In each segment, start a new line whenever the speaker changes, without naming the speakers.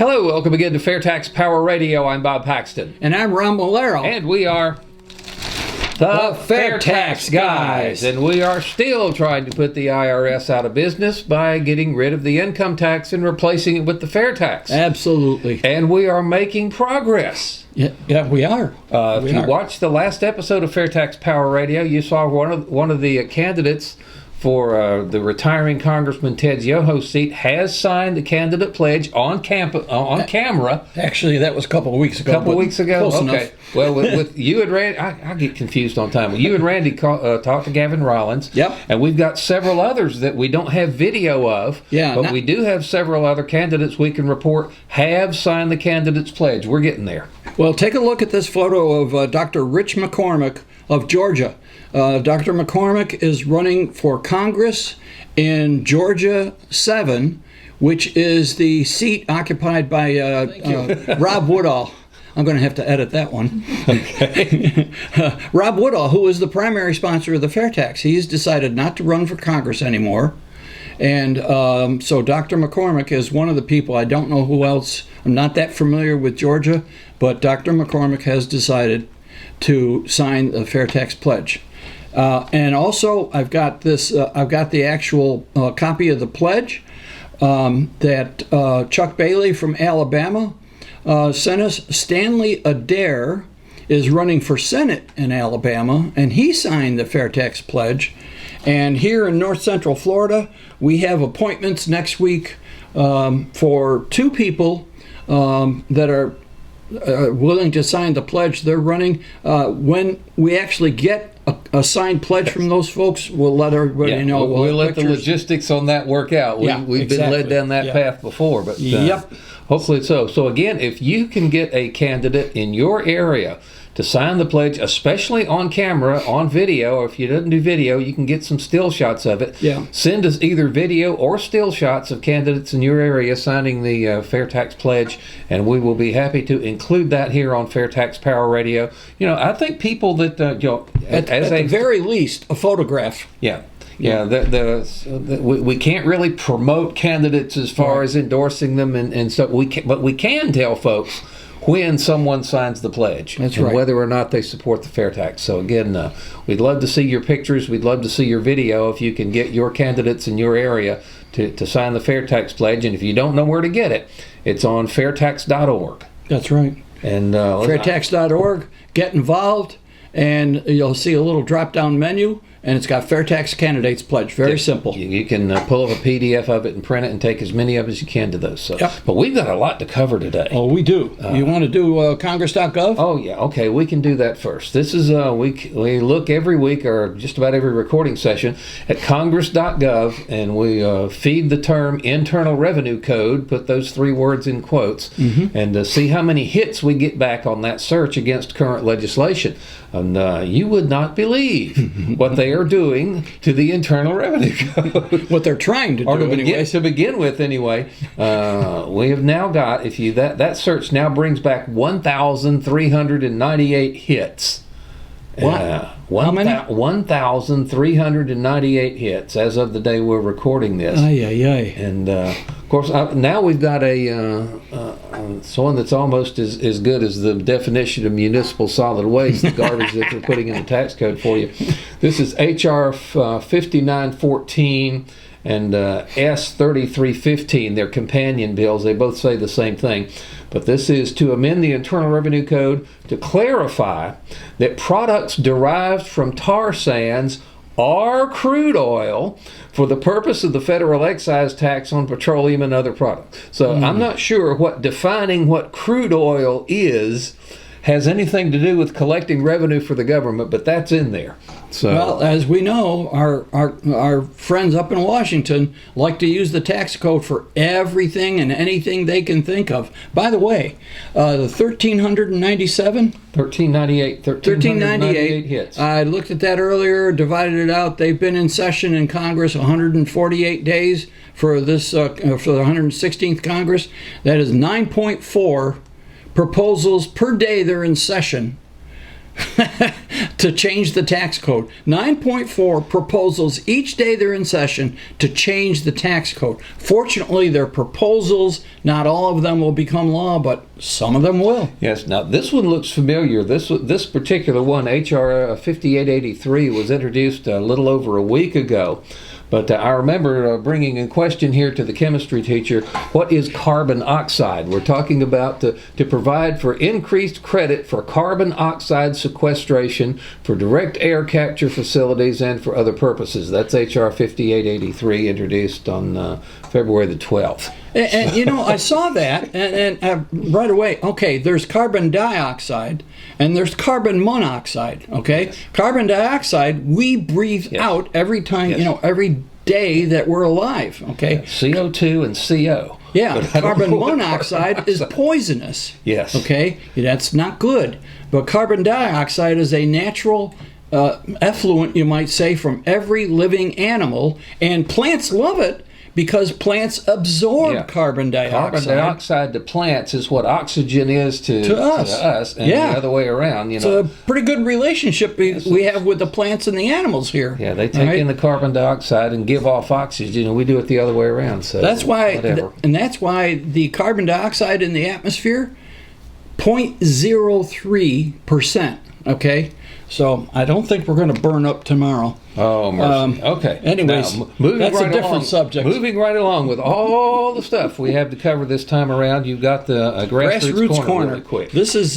Hello, welcome again to FAIRtax Power Radio. I'm Bob Paxton.
And I'm Ron Molero.
And we are the FAIRtax Guys. And we are still trying to put the IRS out of business by getting rid of the income tax and replacing it with the fair tax.
Absolutely.
And we are making progress.
Yeah, we are.
If you watched the last episode of FAIRtax Power Radio, you saw one of the candidates for the retiring Congressman Ted Yoho's seat has signed the candidate pledge on camera.
Actually, that was a couple of weeks ago.
Close
okay.
Enough. Well, with you and Randy, I get confused on time. You and Randy talked to Gavin Rollins.
Yep.
And we've got several others that we don't have video of.
Yeah.
But we do have several other candidates we can report have signed the candidate's pledge. We're getting there.
Well, take a look at this photo of Dr. Rich McCormick of Georgia. Dr. McCormick is running for Congress in Georgia 7, which is the seat occupied by Rob Woodall. I'm going to have to edit that one.
Okay.
Rob Woodall, who is the primary sponsor of the fair tax, he's decided not to run for Congress anymore. And so Dr. McCormick is one of the people. I don't know who else. I'm not that familiar with Georgia, but Dr. McCormick has decided to sign the fair tax pledge. And also, I've got this. I've got the actual copy of the pledge that Chuck Bailey from Alabama sent us. Stanley Adair is running for Senate in Alabama, and he signed the fair tax pledge. And here in North Central Florida, we have appointments next week for two people that are willing to sign the pledge. They're running. When we actually get a signed pledge from those folks, we'll let everybody know.
We'll let the logistics on that work out. We've been led down that path before, but hopefully so. So again, if you can get a candidate in your area to sign the pledge, especially on camera, on video, or if you didn't do video, you can get some still shots of it.
Yeah.
Send us either video or still shots of candidates in your area signing the fair tax pledge, and we will be happy to include that here on FAIRtax Power Radio. You know, I think people that
at the very least, a photograph.
Yeah. Yeah, we can't really promote candidates as far as endorsing them, and so but we can tell folks when someone signs the pledge.
That's
and
right.
Whether or not they support the fair tax. So again, we'd love to see your pictures. We'd love to see your video if you can get your candidates in your area to sign the fair tax pledge. And if you don't know where to get it, it's on fairtax.org.
That's right.
And
fairtax.org. Get involved, and you'll see a little drop-down menu. And it's got Fair Tax Candidates Pledge. Very simple.
You can pull up a PDF of it and print it and take as many of as you can to those. So. Yep. But we've got a lot to cover today.
Oh, we do. You want to do Congress.gov?
Oh, yeah. Okay, we can do that first. This is, we look every week, or just about every recording session, at Congress.gov, and we feed the term Internal Revenue Code, put those three words in quotes, and see how many hits we get back on that search against current legislation. And you would not believe what they are doing to the Internal Revenue Code.
What they're trying to do, anyway.
To begin with, anyway. We have now got, if you that search now brings back 1,398 hits.
What? How many?
1,398 hits as of the day we're recording this. And of course, now we've got one that's almost as good as the definition of municipal solid waste, the garbage that they're putting in the tax code for you. This is HR 5914 and S 3315. They're companion bills. They both say the same thing. But this is to amend the Internal Revenue Code to clarify that products derived from tar sands are crude oil for the purpose of the federal excise tax on petroleum and other products. So I'm not sure defining what crude oil is has anything to do with collecting revenue for the government, but that's in there. So,
well, as we know, our friends up in Washington like to use the tax code for everything and anything they can think of. By the way, the 1398
hits.
I looked at that earlier, divided it out. They've been in session in Congress 148 days for this for the 116th Congress. That is 9.4 proposals per day they're in session. to change the tax code. 9.4 proposals each day they're in session to change the tax code. Fortunately, they're proposals. Not all of them will become law, but some of them will.
Yes. Now, this one looks familiar. This particular one, H.R. 5883, was introduced a little over a week ago. But I remember bringing a question here to the chemistry teacher, what is carbon oxide? We're talking about to provide for increased credit for carbon oxide sequestration for direct air capture facilities and for other purposes. That's H.R. 5883, introduced on February the 12th.
And you know, I saw that, and right away, okay, there's carbon dioxide, and there's carbon monoxide, okay? Yes. Carbon dioxide, we breathe out every time, you know, every day that we're alive, okay?
CO2 and CO.
Yeah, carbon monoxide is poisonous.
Yes.
Okay, that's not good. But carbon dioxide is a natural effluent, you might say, from every living animal, and plants love it because plants absorb carbon dioxide.
Carbon dioxide to plants is what oxygen is to us, and the other way around. You know,
it's a pretty good relationship we have with the plants and the animals here.
Yeah, they take in the carbon dioxide and give off oxygen, and we do it the other way around. So
that's why, and that's why the carbon dioxide in the atmosphere, 0.03%. Okay. So I don't think we're going to burn up tomorrow.
Oh, mercy. Okay.
Anyways,
now,
that's a different subject.
Moving right along with all the stuff we have to cover this time around, you've got the Grassroots Corner. Really quick.
This is,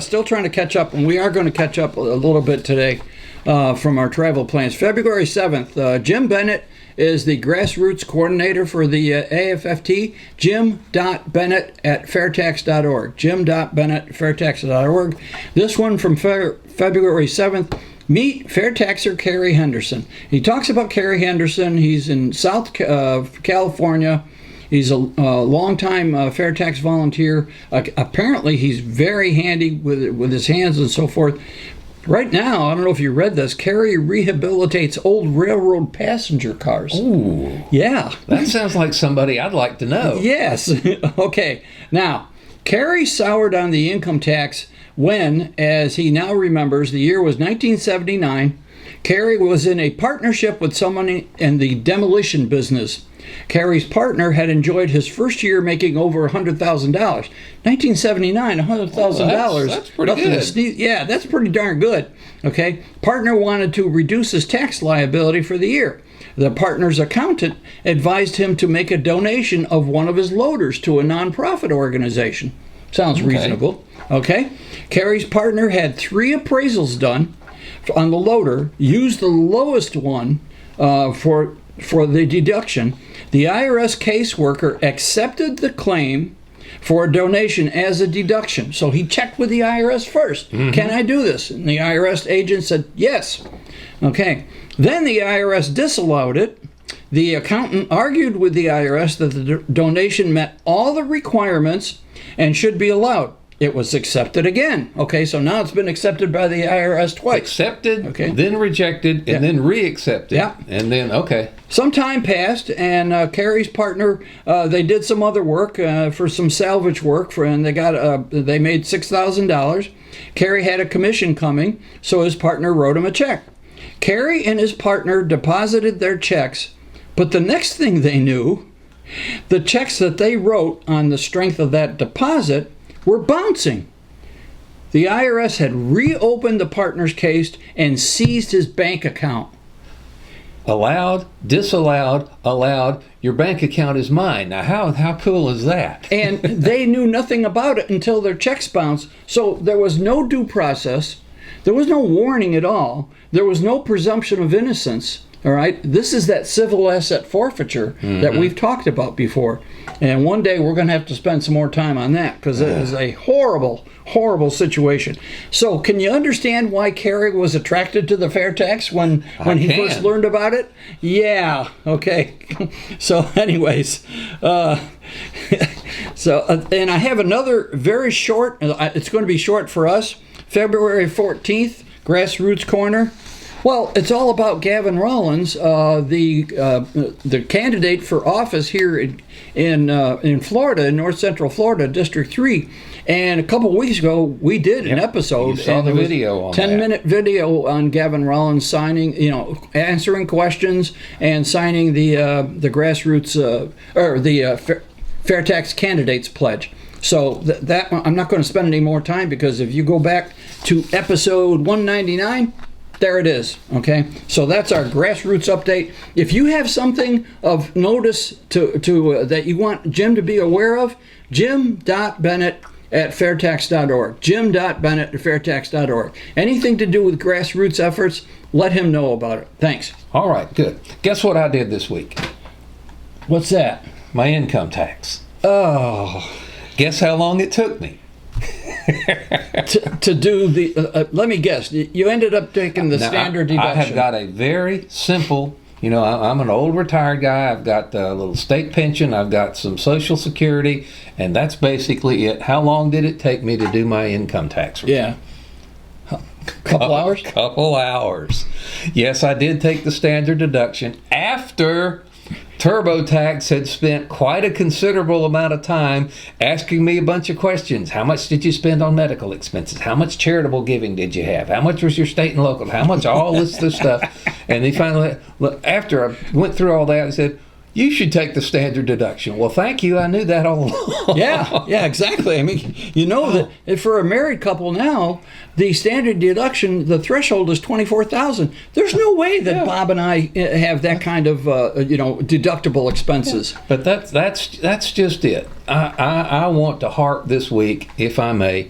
still trying to catch up, and we are going to catch up a little bit today from our travel plans. February 7th, Jim Bennett is the Grassroots Coordinator for the AFFT, jim.bennett@fairtax.org, jim.bennett@fairtax.org. This one from February 7th, meet Fairtaxer Kerry Henderson. He talks about Kerry Henderson. He's in South California. He's a longtime Fairtax volunteer. Apparently, he's very handy with his hands and so forth. Right now, I don't know if you read this, Kerry rehabilitates old railroad passenger cars.
Ooh.
Yeah.
That sounds like somebody I'd like to know.
Yes. Okay. Now, Kerry soured on the income tax when, as he now remembers, the year was 1979. Kerry was in a partnership with someone in the demolition business. Kerry's partner had enjoyed his first year making over $100,000. 1979, $100,000.
That's pretty good.
Yeah, that's pretty darn good. Okay. Partner wanted to reduce his tax liability for the year. The partner's accountant advised him to make a donation of one of his loaders to a nonprofit organization. Sounds reasonable. Okay. Kerry's partner had 3 appraisals done on the loader, used the lowest one for the deduction. The IRS caseworker accepted the claim for a donation as a deduction. So he checked with the IRS first. Mm-hmm. Can I do this? And the IRS agent said, yes. Okay. Then the IRS disallowed it. The accountant argued with the IRS that the donation met all the requirements and should be allowed. It was accepted again. Okay, so now it's been accepted by the IRS twice.
Accepted, then rejected, and then re-accepted.
Yeah.
And then,
Some time passed, and Kerry's partner, they did some other work for some salvage work, and they made $6,000. Kerry had a commission coming, so his partner wrote him a check. Kerry and his partner deposited their checks, but the next thing they knew, the checks that they wrote on the strength of that deposit were bouncing. The IRS had reopened the partner's case and seized his bank account.
Allowed, disallowed, allowed, your bank account is mine. Now, how cool is that?
And they knew nothing about it until their checks bounced. So there was no due process. There was no warning at all. There was no presumption of innocence. All right, this is that civil asset forfeiture that we've talked about before. And one day we're going to have to spend some more time on that because it is a horrible, horrible situation. So can you understand why Kerry was attracted to the fair tax when he first learned about it? Yeah, okay. So anyways, and I have another very short, it's going to be short for us, February 14th, Grassroots Corner. Well, it's all about Gavin Rollins, the candidate for office here in Florida, in North Central Florida, District 3. And a couple of weeks ago, we did an episode.
You saw the video on
10-minute video on Gavin Rollins signing, answering questions and signing the grassroots or the FAIRtax Candidates Pledge. So that I'm not going to spend any more time, because if you go back to episode 199, there it is. Okay, so that's our grassroots update. If you have something of notice to that you want Jim to be aware of, jim.bennett@fairtax.org. jim.bennett@fairtax.org. Anything to do with grassroots efforts, let him know about it. Thanks.
All right, good. Guess what I did this week?
What's that?
My income tax.
Oh.
Guess how long it took me?
to do the, let me guess, you ended up taking the standard deduction.
I have got a very simple, I'm an old retired guy. I've got a little state pension. I've got some Social Security, and that's basically it. How long did it take me to do my income tax return?
Yeah. Couple hours?
Couple hours. Yes, I did take the standard deduction after TurboTax had spent quite a considerable amount of time asking me a bunch of questions. How much did you spend on medical expenses? How much charitable giving did you have? How much was your state and local? How much all this stuff? And he finally, after I went through all that, he said, you should take the standard deduction. Well, thank you. I knew that all along.
Yeah, exactly. I mean, that if for a married couple now, the standard deduction, the threshold is $24,000. There's no way that Bob and I have that kind of deductible expenses.
Yeah. But that's just it. I want to harp this week, if I may,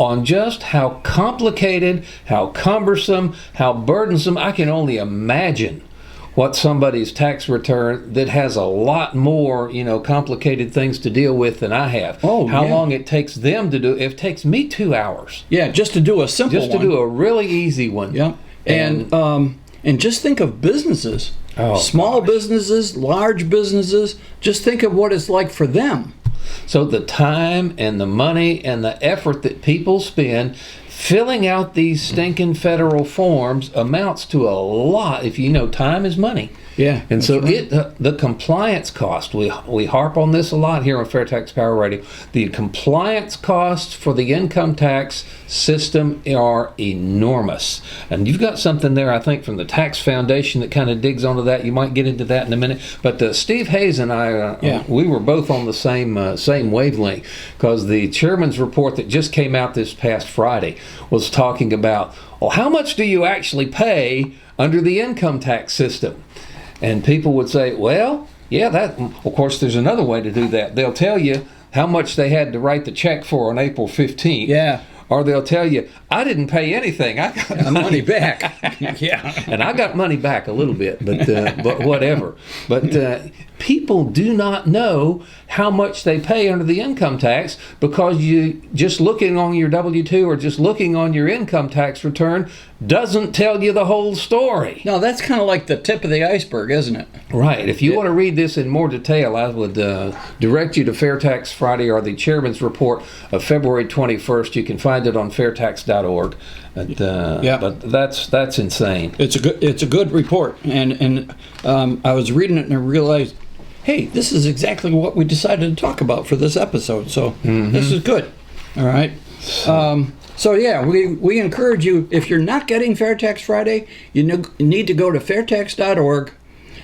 on just how complicated, how cumbersome, how burdensome. I can only imagine what somebody's tax return that has a lot more, complicated things to deal with than I have. How long it takes them to do it. It takes me 2 hours.
Yeah, just to do a simple one.
Just to do a really easy one.
Yeah. And just think of businesses. Small businesses, large businesses. Just think of what it's like for them.
So the time and the money and the effort that people spend filling out these stinking federal forms amounts to a lot. If time is money.
Yeah.
And so the compliance cost, we harp on this a lot here on FAIRtax Power Radio. The compliance costs for the income tax system are enormous. And you've got something there, I think, from the Tax Foundation that kind of digs onto that. You might get into that in a minute. But Steve Hayes and I, we were both on the same wavelength, because the chairman's report that just came out this past Friday was talking about, how much do you actually pay under the income tax system? And people would say, of course, there's another way to do that. They'll tell you how much they had to write the check for on April 15th.
Yeah.
Or they'll tell you, I didn't pay anything. I got
money back. Yeah.
And I got money back a little bit, but whatever. But people do not know how much they pay under the income tax, because you just looking on your W-2 or just looking on your income tax return doesn't tell you the whole story.
No, that's kind of like the tip of the iceberg, isn't it?
Right. If you want to read this in more detail, I would direct you to FAIRtax Friday, or the chairman's report of February 21st. You can find it on fairtax.org. But that's insane.
It's a good report, and I was reading it and I realized, hey, this is exactly what we decided to talk about for this episode. So this is good. All right. We encourage you, if you're not getting FAIRtax Friday, you need to go to fairtax.org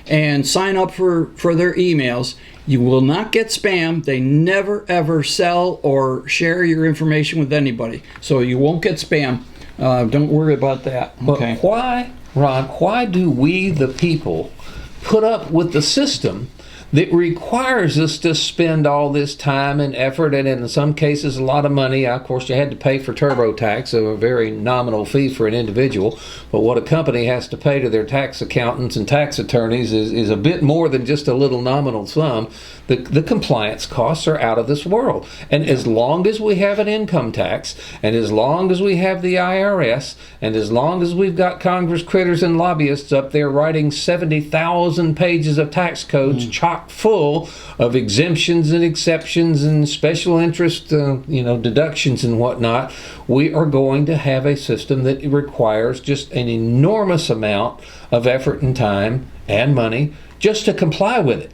and sign up for their emails. You will not get spam. They never, ever sell or share your information with anybody. So you won't get spam. Don't worry about that.
But why, Ron, why do we, the people, put up with the system that requires us to spend all this time and effort, and in some cases a lot of money? Of course, you had to pay for TurboTax, a very nominal fee for an individual, but what a company has to pay to their tax accountants and tax attorneys is a bit more than just a little nominal sum. The compliance costs are out of this world. And as long as we have an income tax, and as long as we have the IRS, and as long as we've got Congress critters and lobbyists up there writing 70,000 pages of tax codes chock chock full of exemptions and exceptions and special interest, deductions and whatnot. We are going to have a system that requires just an enormous amount of effort and time and money just to comply with it.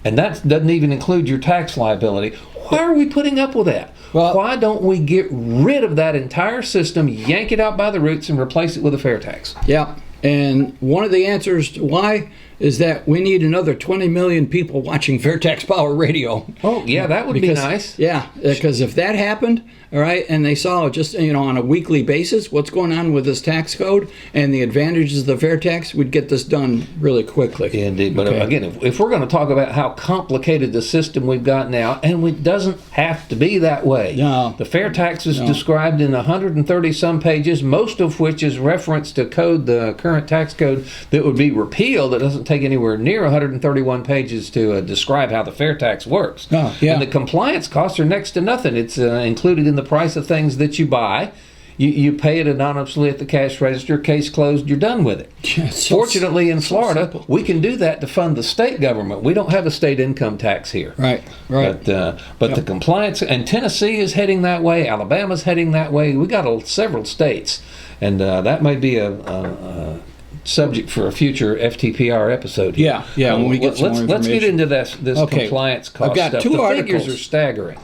And that doesn't even include your tax liability. Why are we putting up with that?
Well,
why don't we get rid of that entire system, yank it out by the roots, and replace it with a fair tax?
Yeah. And one of the answers to why is that we need another 20 million people watching FAIRtax Power Radio.
Oh, yeah, that would be nice.
Yeah, because if that happened, all right, and they saw just, on a weekly basis what's going on with this tax code and the advantages of the fair tax, we'd get this done really quickly.
Indeed. But again, if we're going to talk about how complicated the system we've got now, and it doesn't have to be that way.
No.
The fair tax is described in 130-some pages, most of which is reference to the current tax code that would be repealed. It doesn't take anywhere near 131 pages to describe how the fair tax works.
Oh, yeah.
And the compliance costs are next to nothing. It's included in the price of things that you buy. You pay it anonymously at the cash register. Case closed. You're done with it.
Yeah,
Fortunately, in Florida, we can do that to fund the state government. We don't have a state income tax here.
Right.
But the compliance, and Tennessee is heading that way. Alabama's heading that way. We got several states, and that may be a subject for a future FTPR episode here.
Yeah. When we get some more
let's get into this compliance cost
I've got
stuff.
two
The
articles.
figures are staggering.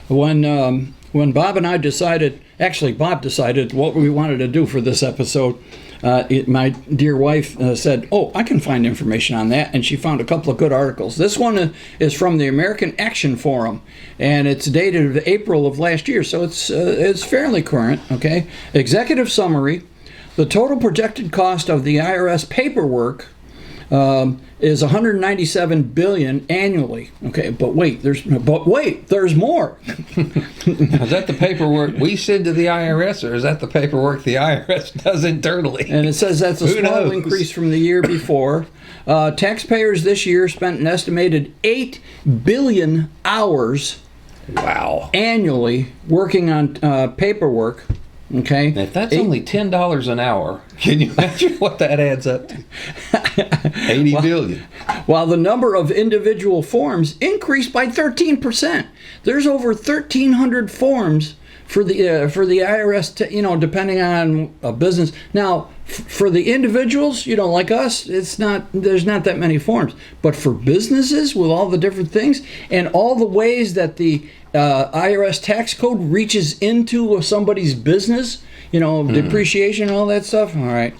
When Bob and I decided, actually Bob decided what we wanted to do for this episode, my dear wife said, I can find information on that, and she found a couple of good articles. This one is from the American Action Forum, and it's dated April of last year, so it's fairly current. Okay, executive summary: the total projected cost of the IRS paperwork is $197 billion annually. Okay, but wait, there's more.
Is that the paperwork we send to the IRS, or is that the paperwork the IRS does internally?
And it says that's a small increase from the year before. Taxpayers this year spent an estimated 8 billion hours annually working on paperwork. Okay.
If that's only $10 an hour, can you imagine what that adds up to? 80 billion.
While the number of individual forms increased by 13%. There's over 1,300 forms for the IRS, depending on a business. Now, for the individuals, like us, there's not that many forms. But for businesses, with all the different things and all the ways that the IRS tax code reaches into somebody's business, depreciation and all that stuff. All right.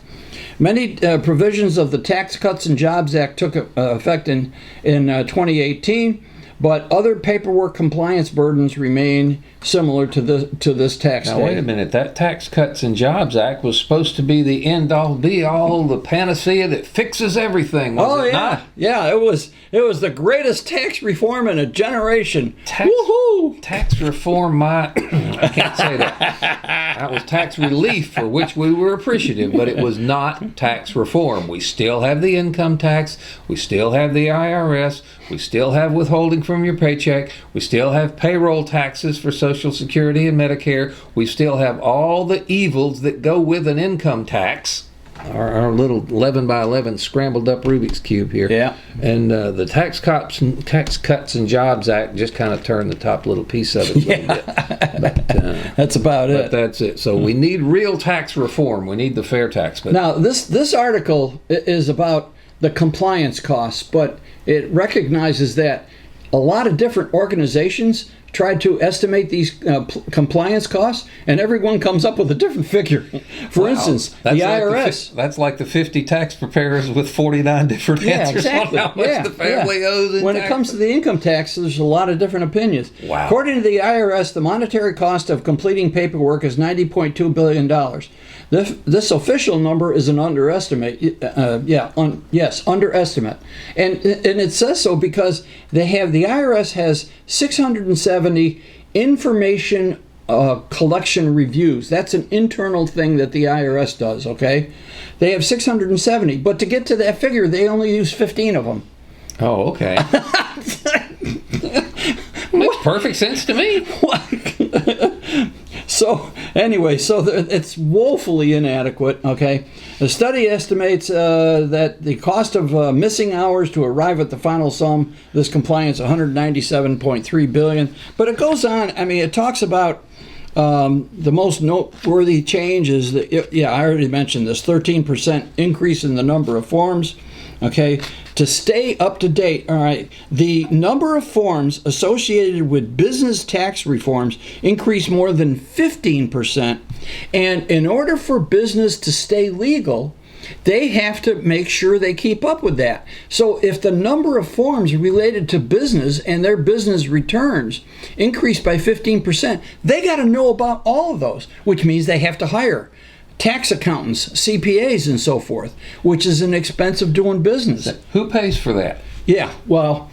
Many provisions of the Tax Cuts and Jobs Act took effect in 2018, but other paperwork compliance burdens remain similar to this tax code.
Now, wait a minute. That Tax Cuts and Jobs Act was supposed to be the end-all, be-all, the panacea that fixes everything, was it not?
Yeah, it was the greatest tax reform in a generation.
Woohoo! Tax reform I can't say that. That was tax relief, for which we were appreciative, but it was not tax reform. We still have the income tax. We still have the IRS. We still have withholding from your paycheck. We still have payroll taxes for Social Security and Medicare. We still have all the evils that go with an income tax. Our little 11 by 11 scrambled up Rubik's Cube here.
Yeah.
And the Tax Cuts and Jobs Act just kind of turned the top little piece of it a little bit. But,
that's about it.
But that's it. So we need real tax reform. We need the fair tax. But
now, this article is about the compliance costs, but it recognizes that a lot of different organizations tried to estimate these compliance costs, and everyone comes up with a different figure. For instance, the IRS.
That's like the 50 tax preparers with 49 different answers on how much the family owes.
When it comes to the income tax, there's a lot of different opinions.
Wow.
According to the IRS, the monetary cost of completing paperwork is $90.2 billion. This official number is an underestimate. Underestimate. And it says so because the IRS has 670 information collection reviews. That's an internal thing that the IRS does, okay? They have 670, but to get to that figure, they only use 15 of them.
Oh, okay. Makes perfect sense to me.
So, anyway, it's woefully inadequate, okay? The study estimates that the cost of missing hours to arrive at the final sum of this compliance, $197.3 billion. But it goes on. I mean, it talks about the most noteworthy change is that, I already mentioned this, 13% increase in the number of forms. Okay, to stay up to date, all right, the number of forms associated with business tax reforms increased more than 15%. And in order for business to stay legal, they have to make sure they keep up with that. So if the number of forms related to business and their business returns increased by 15%, they got to know about all of those, which means they have to hire tax accountants, CPAs, and so forth, which is an expense of doing business.
Who pays for that?
Yeah, well,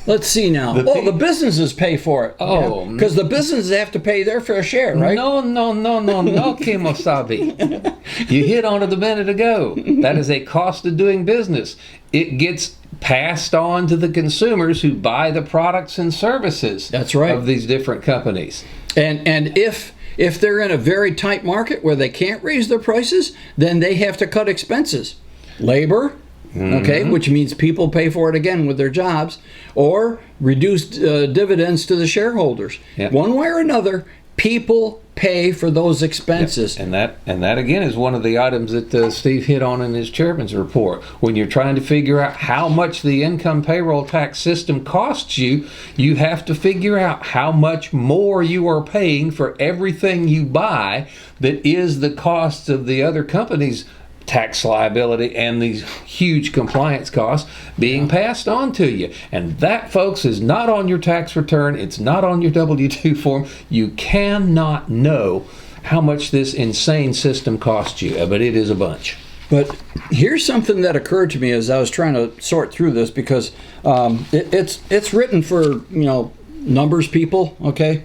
let's see now. The businesses pay for it.
Oh,
because the businesses have to pay their fair share, right?
No, Kimosabi. You hit on it a minute ago. That is a cost of doing business. It gets passed on to the consumers who buy the products and services.
That's right.
Of these different companies.
And if they're in a very tight market where they can't raise their prices, then they have to cut expenses. Labor, okay, which means people pay for it again with their jobs, or reduce dividends to the shareholders.
Yep.
One way or another, people pay for those expenses.
Yep. And that again is one of the items that Steve hit on in his chairman's report. When you're trying to figure out how much the income payroll tax system costs you, you have to figure out how much more you are paying for everything you buy that is the cost of the other company's tax liability and these huge compliance costs being passed on to you. And that, folks, is not on your tax return. It's not on your W-2 form. You cannot know how much this insane system costs you, but it is a bunch.
But here's something that occurred to me as I was trying to sort through this, because it's written for numbers people, okay?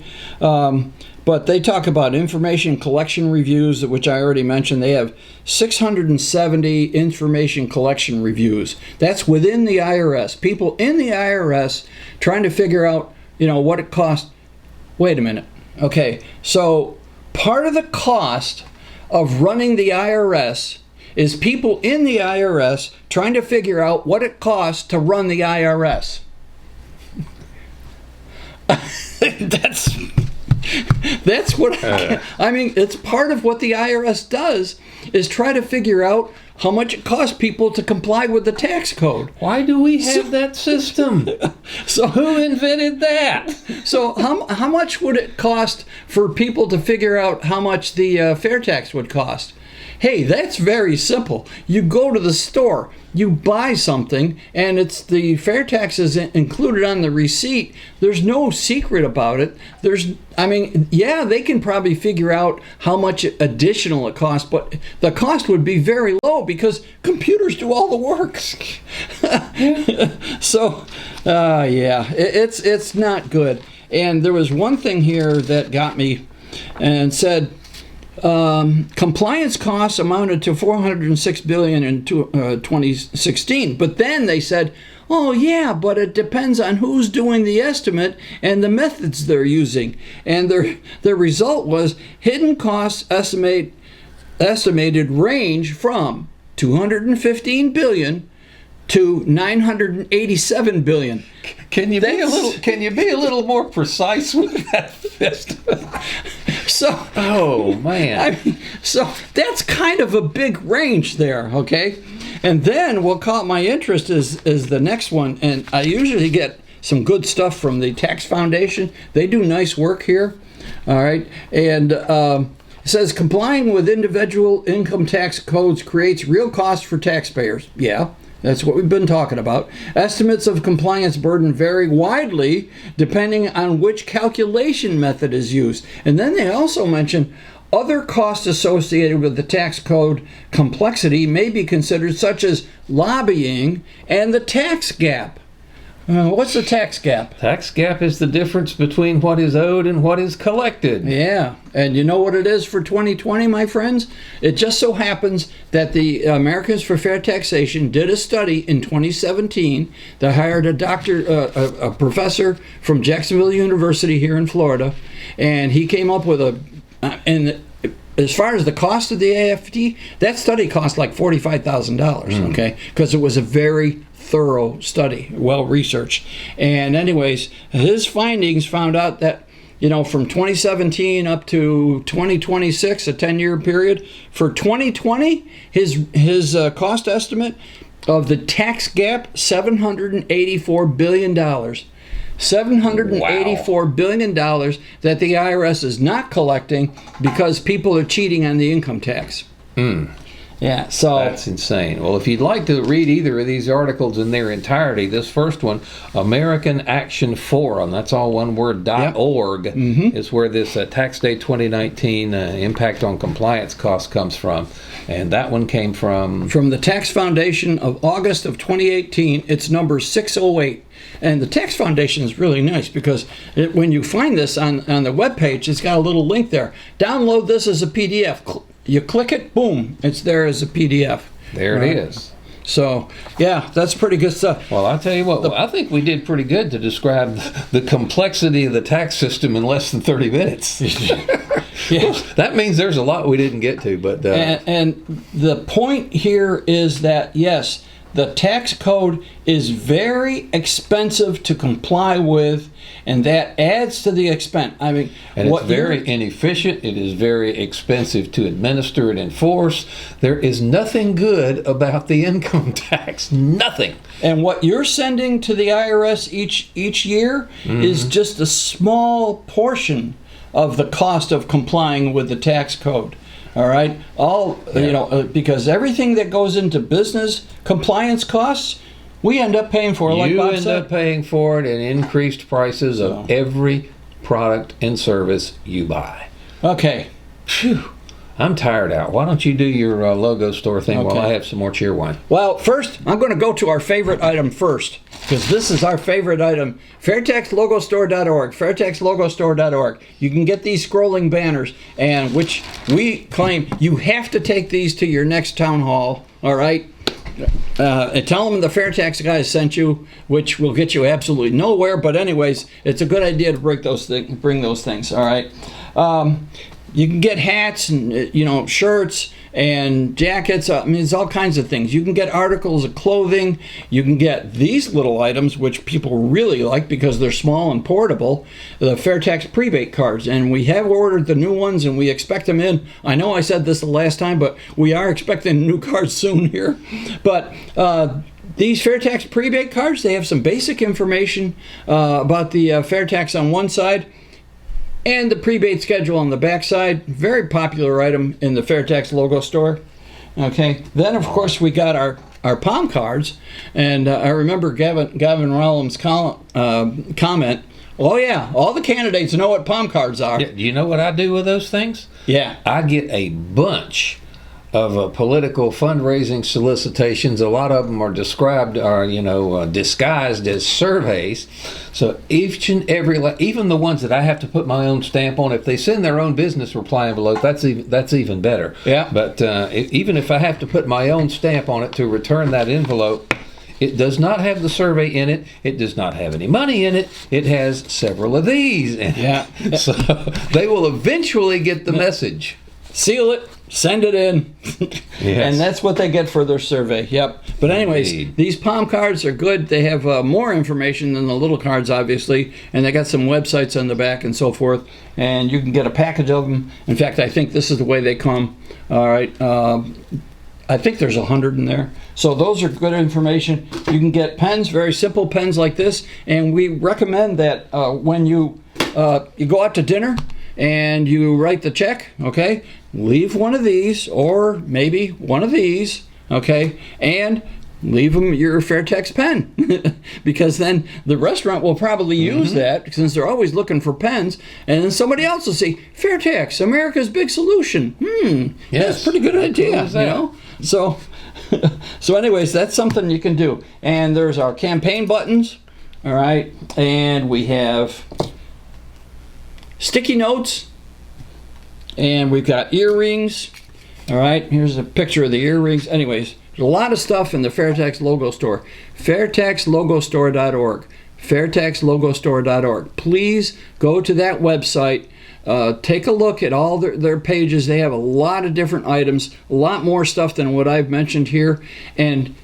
But they talk about information collection reviews, which I already mentioned. They have 670 information collection reviews. That's within the IRS. People in the IRS trying to figure out, what it costs. Wait a minute. Okay, so part of the cost of running the IRS is people in the IRS trying to figure out what it costs to run the IRS. That's what I mean. It's part of what the IRS does, is try to figure out how much it costs people to comply with the tax code.
Why do we have that system? So who invented that?
So how much would it cost for people to figure out how much the fair tax would cost? Hey, that's very simple. You go to the store, you buy something, and it's the fair tax is included on the receipt. There's no secret about it. They can probably figure out how much additional it costs, but the cost would be very low because computers do all the work. So, it's not good. And there was one thing here that got me, and said, compliance costs amounted to $406 billion in 2016. But then they said, oh yeah, but it depends on who's doing the estimate and the methods they're using. And their result was hidden costs estimated range from $215 billion to $987 billion.
Can you be a little more precise with that estimate?
Oh man! So that's kind of a big range there, okay? And then what caught my interest is the next one, and I usually get some good stuff from the Tax Foundation. They do nice work here, all right? And it says complying with individual income tax codes creates real costs for taxpayers. Yeah. That's what we've been talking about. Estimates of compliance burden vary widely depending on which calculation method is used. And then they also mention other costs associated with the tax code complexity may be considered, such as lobbying and the tax gap. What's the tax gap?
Tax gap is the difference between what is owed and what is collected.
Yeah, and you know what it is for 2020, my friends? It just so happens that the Americans for Fair Taxation did a study in 2017. They hired a professor from Jacksonville University here in Florida, and he came up with as far as the cost of the AFT, that study cost like $45,000, okay? Because it was a very thorough study, well researched. And anyways, his findings found out that, from 2017 up to 2026, a 10-year period, for 2020, his cost estimate of the tax gap, $784 billion. $784 billion that the IRS is not collecting because people are cheating on the income tax. Yeah, so
that's insane. Well, if you'd like to read either of these articles in their entirety, this first one, American Action Forum, that's all one word, .org, is where this Tax Day 2019 Impact on Compliance Cost comes from. And that one came from
the Tax Foundation of August of 2018. It's number 608. And the Tax Foundation is really nice because when you find this on the webpage, it's got a little link there. Download this as a PDF. You click it, boom, it's there as a PDF.
There it is.
So, yeah, that's pretty good stuff.
Well, I'll tell you what, I think we did pretty good to describe the complexity of the tax system in less than 30 minutes. Well, that means there's a lot we didn't get to. But
and the point here is that, yes, the tax code is very expensive to comply with, and that adds to the expense. I mean,
and it's very inefficient. It is very expensive to administer and enforce. There is nothing good about the income tax. Nothing.
And what you're sending to the IRS each year is just a small portion of the cost of complying with the tax code. All right, because everything that goes into business compliance costs, we end up paying for. Like Bob said,
you end up paying for it in increased prices of every product and service you buy.
Okay.
Phew. I'm tired out. Why don't you do your logo store thing while I have some more cheer wine?
Well, first, I'm going to go to our favorite item first, because this is our favorite item. FairtaxLogoStore.org. FairtaxLogoStore.org. You can get these scrolling banners, and which we claim you have to take these to your next town hall, all right? And tell them the FAIRtax Guys sent you, which will get you absolutely nowhere. But anyways, it's a good idea to bring those things, all right? You can get hats and shirts and jackets. I mean, there's all kinds of things. You can get articles of clothing. You can get these little items, which people really like because they're small and portable. The FAIRtax prebate cards, and we have ordered the new ones, and we expect them in. I know I said this the last time, but we are expecting new cards soon here. But these FAIRtax prebate cards, they have some basic information about the FAIRtax on one side, and the prebate schedule on the back side. Very popular item in the FAIRtax Logo Store. Okay. Then, of course, we got our palm cards. And I remember Gavin Rowland's comment, oh, yeah, all the candidates know what palm cards are.
Do you know what I do with those things?
Yeah.
I get a bunch of political fundraising solicitations. A lot of them are described, disguised as surveys. So each and every, even the ones that I have to put my own stamp on, if they send their own business reply envelope, that's even better.
Yeah.
But even if I have to put my own stamp on it to return that envelope, it does not have the survey in it. It does not have any money in it. It has several of these in it.
Yeah.
So they will eventually get the message.
Seal it, send it in,
Yes.
and that's what they get for their survey. Yep. But anyways,
Indeed.
These palm cards are good. They have more information than the little cards, obviously, and they got some websites on the back and so forth, and you can get a package of them. In fact, I think this is the way they come. All right. I think there's 100 in there. So those are good information. You can get pens, very simple pens like this, and we recommend that when you go out to dinner and you write the check, okay, leave one of these or maybe one of these, okay, and leave them your FAIRtax pen because then the restaurant will probably use that since they're always looking for pens, and then somebody else will see FAIRtax, America's big solution.
Yes.
That's a pretty good idea, you know? So anyways, that's something you can do. And there's our campaign buttons, all right, and we have sticky notes, and we've got earrings. All right, here's a picture of the earrings. Anyways, there's a lot of stuff in the FAIRtax Logo Store. FairtaxLogoStore.org. FairtaxLogoStore.org. Please go to that website. Take a look at all their pages. They have a lot of different items, a lot more stuff than what I've mentioned here. And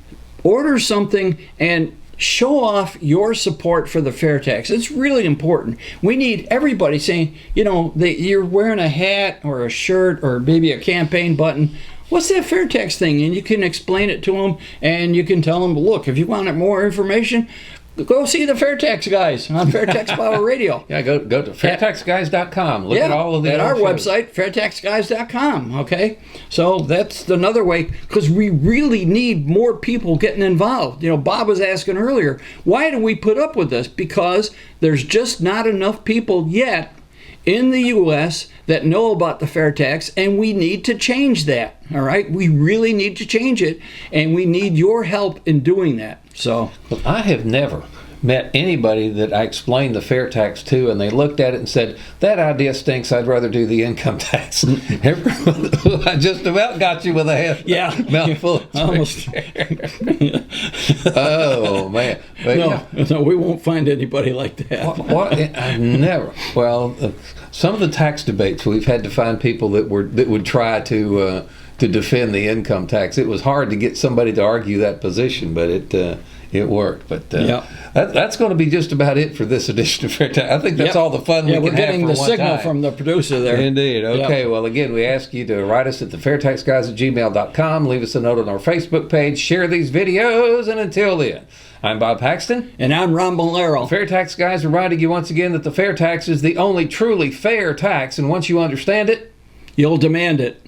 order something and show off your support for the FairTax. It's really important. We need everybody saying, you know, that you're wearing a hat or a shirt or maybe a campaign button. What's that FairTax thing? And you can explain it to them, and you can tell them, look, if you want more information, go see the FAIRtax Guys on FAIRtax Power Radio.
Yeah, go to FAIRtaxGuys.com. Look at all of the
at our
shows.
website, FAIRtaxGuys.com. Okay, so that's another way, because we really need more people getting involved. You know, Bob was asking earlier, why do we put up with this? Because there's just not enough people yet in the U.S. that know about the FairTax, and we need to change that. All right, we really need to change it, and we need your help in doing that. So,
Well, I have never met anybody that I explained the FairTax to, and they looked at it and said, that idea stinks, I'd rather do the income tax. Everyone, I just about got you with a mouthful of
almost.
Oh, man. But,
No, we won't find anybody like that.
I've never. Well, some of the tax debates, we've had to find people that would try to defend the income tax. It was hard to get somebody to argue that position, but it worked. But that's going to be just about it for this edition of FairTax. I think that's all the fun we can have.
We're getting
for
the
one
signal
time.
from the producer there.
Indeed. Okay. Well, again, we ask you to write us at the FairtaxGuys@gmail.com. Leave us a note on our Facebook page. Share these videos. And until then, I'm Bob Paxton.
And I'm Ron Bolero.
FairTax Guys reminding you once again that the fair tax is the only truly fair tax. And once you understand it,
You'll demand it.